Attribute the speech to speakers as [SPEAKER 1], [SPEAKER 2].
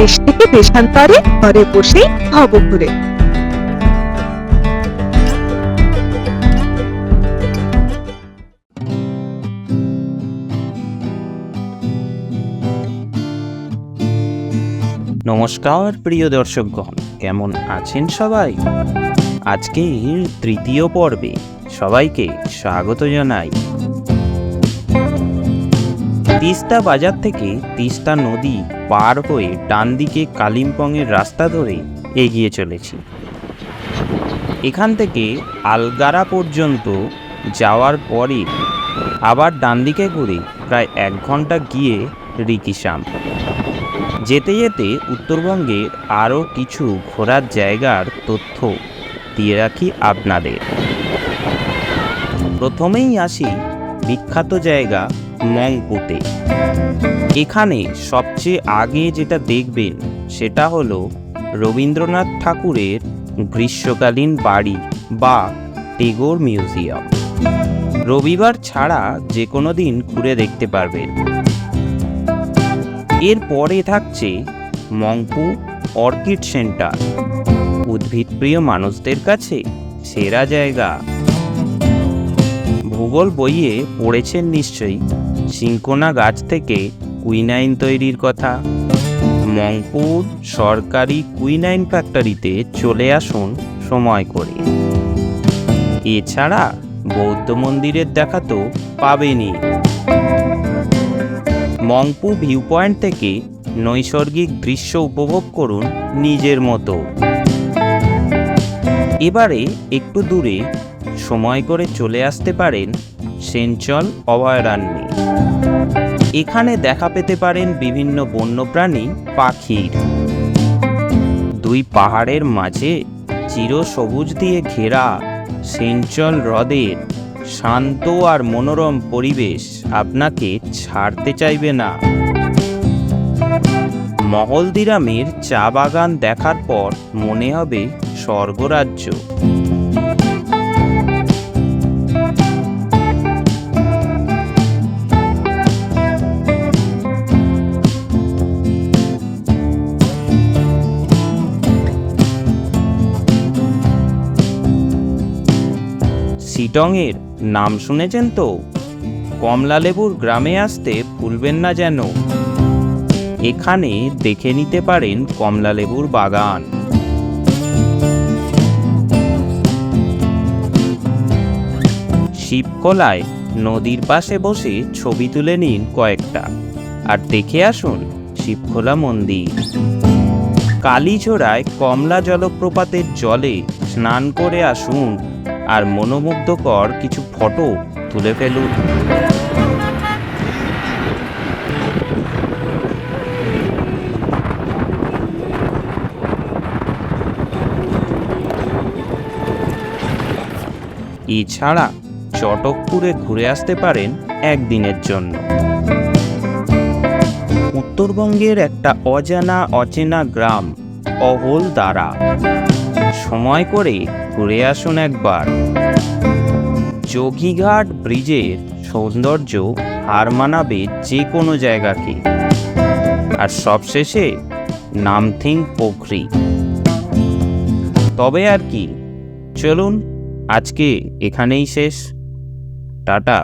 [SPEAKER 1] দেশ থেকে দেশান্তরে ঘরে বসেই হব ঘুরে।
[SPEAKER 2] নমস্কার প্রিয় দর্শকগণ, কেমন আছেন সবাই? আজকের তৃতীয় পর্বে সবাইকে স্বাগত জানাই। তিস্তা বাজার থেকে তিস্তা নদী পার হয়ে ডান দিকে কালিম্পংয়ের রাস্তা ধরে এগিয়ে চলেছি। এখান থেকে আলগারা পর্যন্ত যাওয়ার পরে আবার ডান দিকে ঘুরে প্রায় 1 ঘন্টা গিয়ে রিকিসাম। যেতে যেতে উত্তরবঙ্গের আরও কিছু ঘোরার জায়গার তথ্য দিয়ে রাখি আপনাদের। প্রথমেই আসি বিখ্যাত জায়গা মংপুতে। এখানে সবচেয়ে আগে যেটা দেখবেন সেটা হলো রবীন্দ্রনাথ ঠাকুরের গ্রীষ্মকালীন বাড়ি বা টেগোর মিউজিয়াম। রবিবার ছাড়া যে কোনো দিন ঘুরে দেখতে পারবেন। এরপরে থাকছে মংপু অর্কিড সেন্টার, উদ্ভিদপ্রিয় মানুষদের কাছে সেরা জায়গা। ভূগোল বইয়ে পড়েছেন নিশ্চয়ই সিনকোনা গাছ থেকে কুইনাইন তৈরির কথা। মংপুর সরকারি কুইনাইন ফ্যাক্টরিতে চলে আসুন সময় করে। এছাড়া বৌদ্ধ মন্দিরের দেখা তো পাবেনই। মংপু ভিউ পয়েন্ট থেকে নৈসর্গিক দৃশ্য উপভোগ করুন নিজের মতো। এবারে একটু দূরে সময় করে চলে আসতে পারেন সেঞ্চল অভয়ারণ্যে। এখানে দেখা পেতে পারেন বিভিন্ন বন্যপ্রাণী, পাখির। 2 পাহাড়ের মাঝে চিরসবুজ দিয়ে ঘেরা সেঞ্চল হ্রদের শান্ত আর মনোরম পরিবেশ আপনাকে ছাড়তে চাইবে না। মহলদিরামের চা বাগান দেখার পর মনে হবে স্বর্গরাজ্য। শিটংয়ের নাম শুনেছেন তো? কমলালেবুর গ্রামে আসতে ভুলবেন না যেন। এখানে দেখে নিতে পারেন কমলালেবুর বাগান। শিবখোলায় নদীর পাশে বসে ছবি তুলে নিন কয়েকটা, আর দেখে আসুন শিবখোলা মন্দির। কালীঝোড়ায় কমলা জলপ্রপাতের জলে স্নান করে আসুন আর মনোমুগ্ধকর কিছু ফটো তুলে ফেলুন। এছাড়া চটকপুরে ঘুরে আসতে পারেন একদিনের জন্য। উত্তরবঙ্গের একটা অচেনা গ্রাম অহলদারা। সময় করে ঘুরে আসুন একবার। যোগীঘাট ব্রিজের সৌন্দর্য হার মানাবে যে কোনো জায়গাকে। আর সবশেষে নামথিং পোখরি। তবে আর কি, চলুন আজকে এখানেই শেষ। টাটা।